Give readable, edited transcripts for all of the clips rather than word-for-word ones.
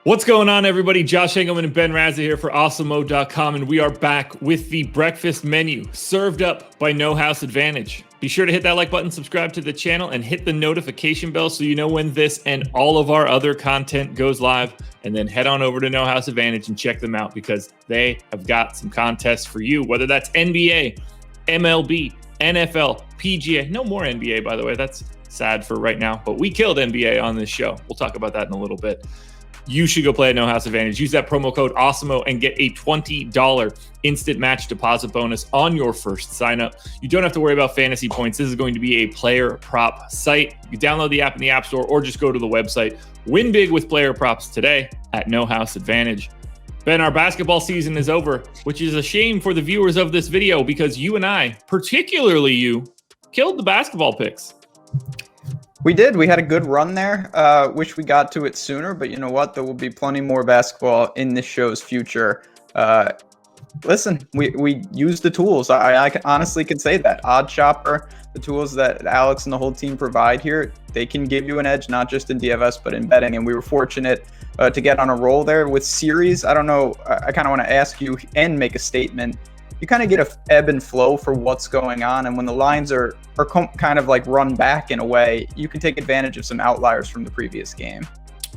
What's going on, everybody? Josh Engleman and Ben Rasa here for Awesemo.com, and we are back with the breakfast menu served up by No House Advantage. Be sure to hit that like button, subscribe to the channel, and hit the notification bell so you know when this and all of our other content goes live. And then head on over to No House Advantage and check them out because they have got some contests for you, whether that's NBA, MLB, NFL, PGA. No more NBA, by the way. That's sad for right now, but we killed NBA on this show. We'll talk about that in a little bit. You should go play at No House Advantage. Use that promo code Awesemo and get a $20 instant match deposit bonus on your first sign up. You don't have to worry about fantasy points. This is going to be a player prop site. You download the app in the App Store or just go to the website. Win big with player props today at No House Advantage. Ben, our basketball season is over, which is a shame for the viewers of this video because you and I, particularly you, killed the basketball picks. We did. We had a good run there. Wish we got to it sooner, but you know what? There will be plenty more basketball in this show's future. Listen, we use the tools. I honestly can say that. OddsShopper, the tools that Alex and the whole team provide here, they can give you an edge, not just in DFS, but in betting. And we were fortunate to get on a roll there with series. I don't know. I kind of want to ask you and make a statement. You kind of get a ebb and flow for what's going on. And when the lines are kind of like run back in a way, you can take advantage of some outliers from the previous game.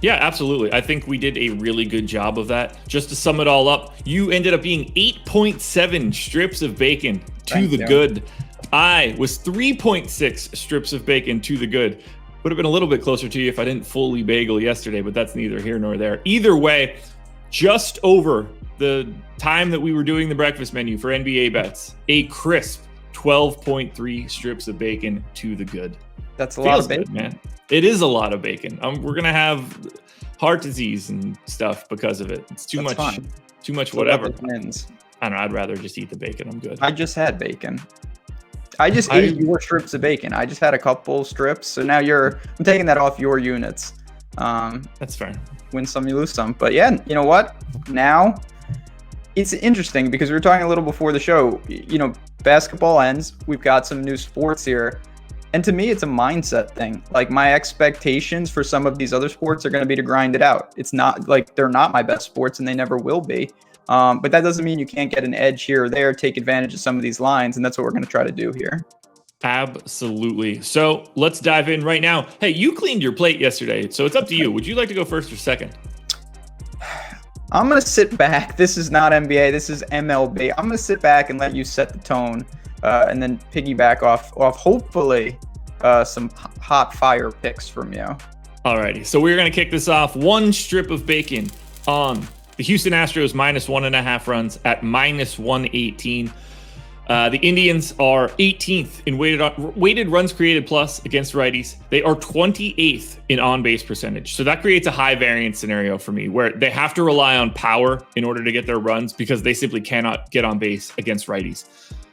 Yeah, absolutely. I think we did a really good job of that. Just to sum it all up, you ended up being 8.7 strips of bacon to the good. I was 3.6 strips of bacon to the good. Would have been a little bit closer to you if I didn't fully bagel yesterday, but that's neither here nor there. Either way, just over the time that we were doing the breakfast menu for NBA bets, a crisp 12.3 strips of bacon to the good. That's a lot of bacon, good, man. It is a lot of bacon. We're gonna have heart disease and stuff because of it. It's too much. Fine. Too much. Whatever. I don't know. I'd rather just eat the bacon. I'm good. I just had bacon. I just ate your strips of bacon. I just had a couple strips, so now I'm taking that off your units. That's fair. Win some, you lose some. But yeah, you know what? Now it's interesting because we were talking a little before the show. You know, basketball ends. We've got some new sports here. And to me, it's a mindset thing. Like, my expectations for some of these other sports are going to be to grind it out. It's not like they're not my best sports and they never will be. But that doesn't mean you can't get an edge here or there, take advantage of some of these lines. And that's what we're going to try to do here. Absolutely. So let's dive in right now. Hey, you cleaned your plate yesterday, so it's up to you. Would you like to go first or second? I'm going to sit back. This is not NBA. This is MLB. I'm going to sit back and let you set the tone and then piggyback off hopefully some hot fire picks from you. Alrighty. So we're going to kick this off. One strip of bacon on the Houston Astros -1.5 runs at -118. The Indians are 18th in weighted runs created plus against righties. They are 28th in on-base percentage. So that creates a high variance scenario for me where they have to rely on power in order to get their runs because they simply cannot get on base against righties.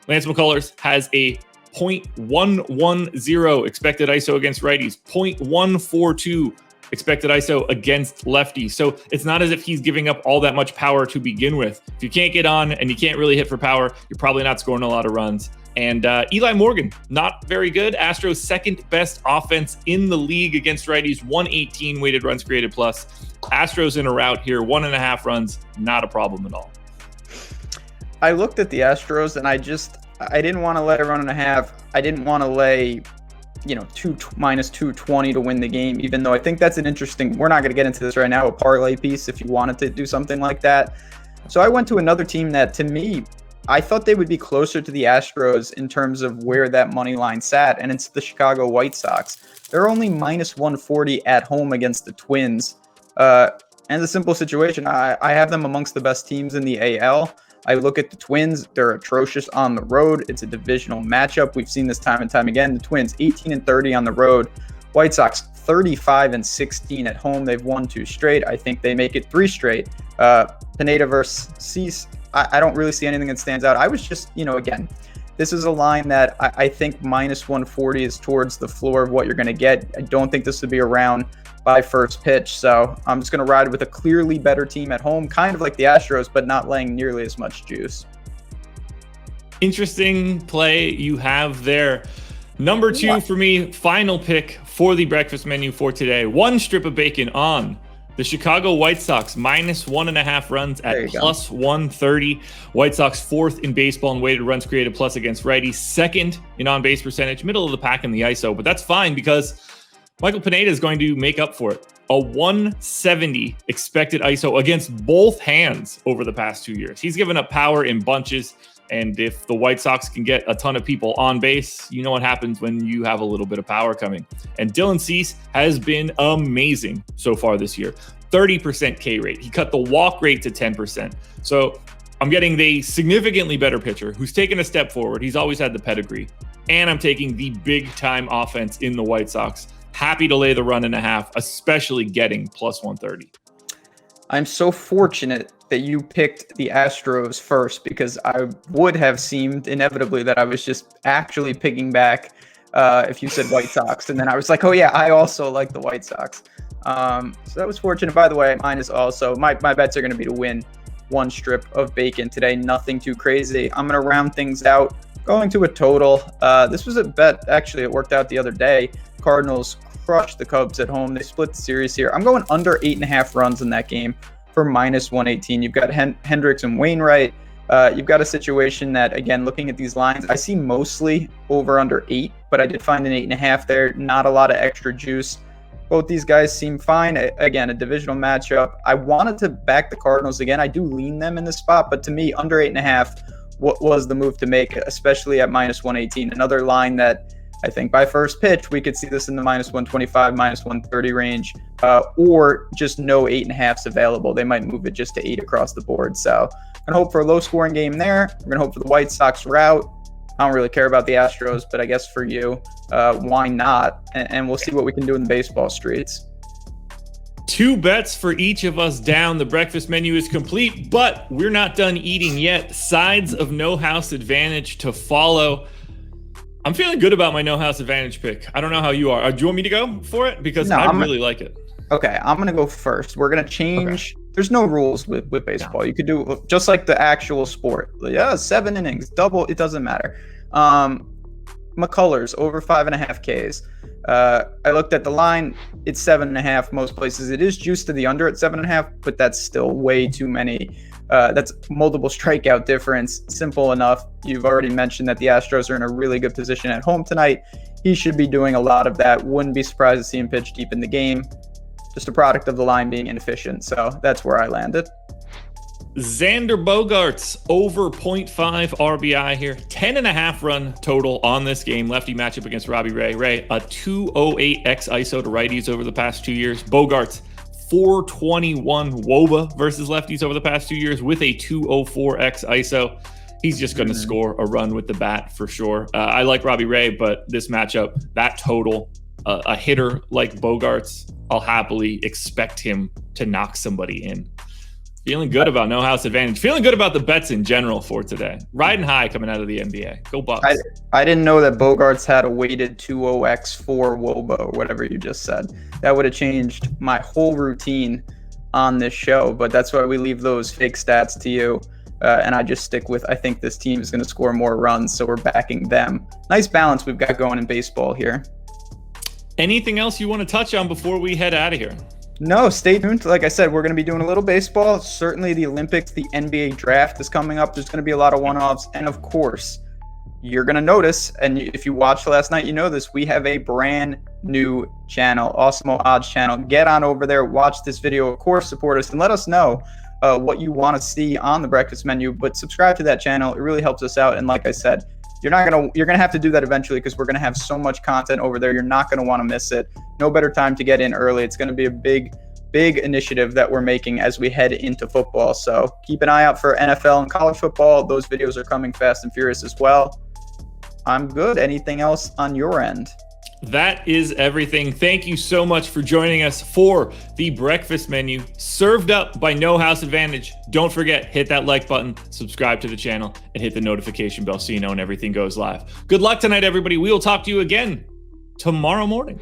Lance McCullers has a .110 expected ISO against righties, .142 expected ISO against lefties. So it's not as if he's giving up all that much power to begin with. If you can't get on and you can't really hit for power, you're probably not scoring a lot of runs. And Eli Morgan, not very good. Astros' second best offense in the league against righties, 118 weighted runs created plus. Astros in a rout here, 1.5 runs, not a problem at all. I looked at the Astros and I didn't want to let it run and a half. I didn't want to lay -220 to win the game, even though I think that's an interesting, we're not going to get into this right now, a parlay piece if you wanted to do something like that. So I went to another team that, to me, I thought they would be closer to the Astros in terms of where that money line sat, and it's the Chicago White Sox. They're only -140 at home against the Twins. And the simple situation, I have them amongst the best teams in the AL. I look at the Twins, they're atrocious on the road. It's a divisional matchup. We've seen this time and time again. The Twins 18-30 on the road. White Sox 35-16 at home. They've won 2 straight. I think they make it 3 straight. Pineda versus Cease, I don't really see anything that stands out. I was just, again, this is a line that I think -140 is towards the floor of what you're going to get. I don't think this would be around by first pitch. So I'm just going to ride with a clearly better team at home, kind of like the Astros, but not laying nearly as much juice. Interesting play you have there. Number 2 for me, final pick for the breakfast menu for today. One strip of bacon on The Chicago White Sox -1.5 runs at plus 130. White Sox 4th in baseball in weighted runs created plus against righties, 2nd in on-base percentage, middle of the pack in the ISO. But that's fine because Michael Pineda is going to make up for it. A 170 expected ISO against both hands over the past 2 years. He's given up power in bunches. And if the White Sox can get a ton of people on base, you know what happens when you have a little bit of power coming. And Dylan Cease has been amazing so far this year. 30% K rate. He cut the walk rate to 10%. So I'm getting the significantly better pitcher who's taken a step forward. He's always had the pedigree. And I'm taking the big time offense in the White Sox. Happy to lay the 1.5, especially getting plus 130. I'm so fortunate that you picked the Astros first, because I would have seemed inevitably that I was just actually picking back if you said White Sox. And then I was like, oh yeah, I also like the White Sox. So that was fortunate. By the way, mine is also, my bets are going to be to win 1 strip of bacon today. Nothing too crazy. I'm going to round things out, going to a total. This was a bet, actually, it worked out the other day. Cardinals crushed the Cubs at home. They split the series here. I'm going under 8.5 runs in that game for -118. You've got Hendricks and Wainwright. You've got a situation that, again, looking at these lines, I see mostly over under 8, but I did find an 8.5 there. Not a lot of extra juice. Both these guys seem fine. Again, a divisional matchup. I wanted to back the Cardinals again. I do lean them in this spot, but to me, under 8.5 was the move to make, especially at -118. Another line that I think by first pitch, we could see this in the -125, -130 range, or just no 8.5s available. They might move it just to 8 across the board. So I'm going to hope for a low-scoring game there. We're going to hope for the White Sox route. I don't really care about the Astros, but I guess for you, why not? And we'll see what we can do in the baseball streets. 2 bets for each of us down. The breakfast menu is complete, but we're not done eating yet. Sides of no house advantage to follow. I'm feeling good about my no house advantage pick. I don't know how you are. Do you want me to go for it? Because I really like it. Okay, I'm going to go first. We're going to change. Okay. There's no rules with baseball. No. You could do just like the actual sport. Yeah, 7 innings, double, it doesn't matter. McCullers, over 5.5 Ks. I looked at the line. It's 7.5 most places. It is juiced to the under at 7.5, but that's still way too many. That's multiple strikeout difference. Simple enough. You've already mentioned that the Astros are in a really good position at home tonight. He should be doing a lot of that. Wouldn't be surprised to see him pitch deep in the game. Just a product of the line being inefficient. So that's where I landed. Xander Bogaerts over 0.5 RBI here. 10.5 run total on this game. Lefty matchup against Robbie Ray. Ray, a 208 X ISO to righties over the past 2 years. Bogaerts, 421 WOBA versus lefties over the past 2 years with a 204 X ISO. He's just going to score a run with the bat for sure. I like Robbie Ray, but this matchup, that total, a hitter like Bogaerts, I'll happily expect him to knock somebody in. Feeling good about no house advantage. Feeling good about the bets in general for today. Riding high coming out of the NBA. Go Bucks. I didn't know that Bogaerts had a weighted 20x for WOBA or whatever you just said. That would have changed my whole routine on this show, but that's why we leave those fake stats to you. And I just stick with, I think this team is going to score more runs, so we're backing them. Nice balance we've got going in baseball here. Anything else you want to touch on before we head out of here? No, stay tuned. Like I said, we're going to be doing a little baseball. Certainly the Olympics, the NBA draft is coming up. There's going to be a lot of one-offs. And of course, you're going to notice, and if you watched last night, you know this, we have a brand new channel, Awesemo Odds channel. Get on over there, watch this video, of course, support us, and let us know what you want to see on the breakfast menu. But subscribe to that channel. It really helps us out. And like I said, you're going to have to do that eventually because we're going to have so much content over there. You're not going to want to miss it. No better time to get in early. It's going to be a big initiative that we're making as we head into football. So keep an eye out for NFL and college football. Those videos are coming fast and furious as well. I'm good. Anything else on your end? That is everything. Thank you so much for joining us for the breakfast menu served up by No House Advantage. Don't forget, hit that like button, subscribe to the channel, and hit the notification bell so you know when everything goes live. Good luck tonight, everybody. We will talk to you again tomorrow morning.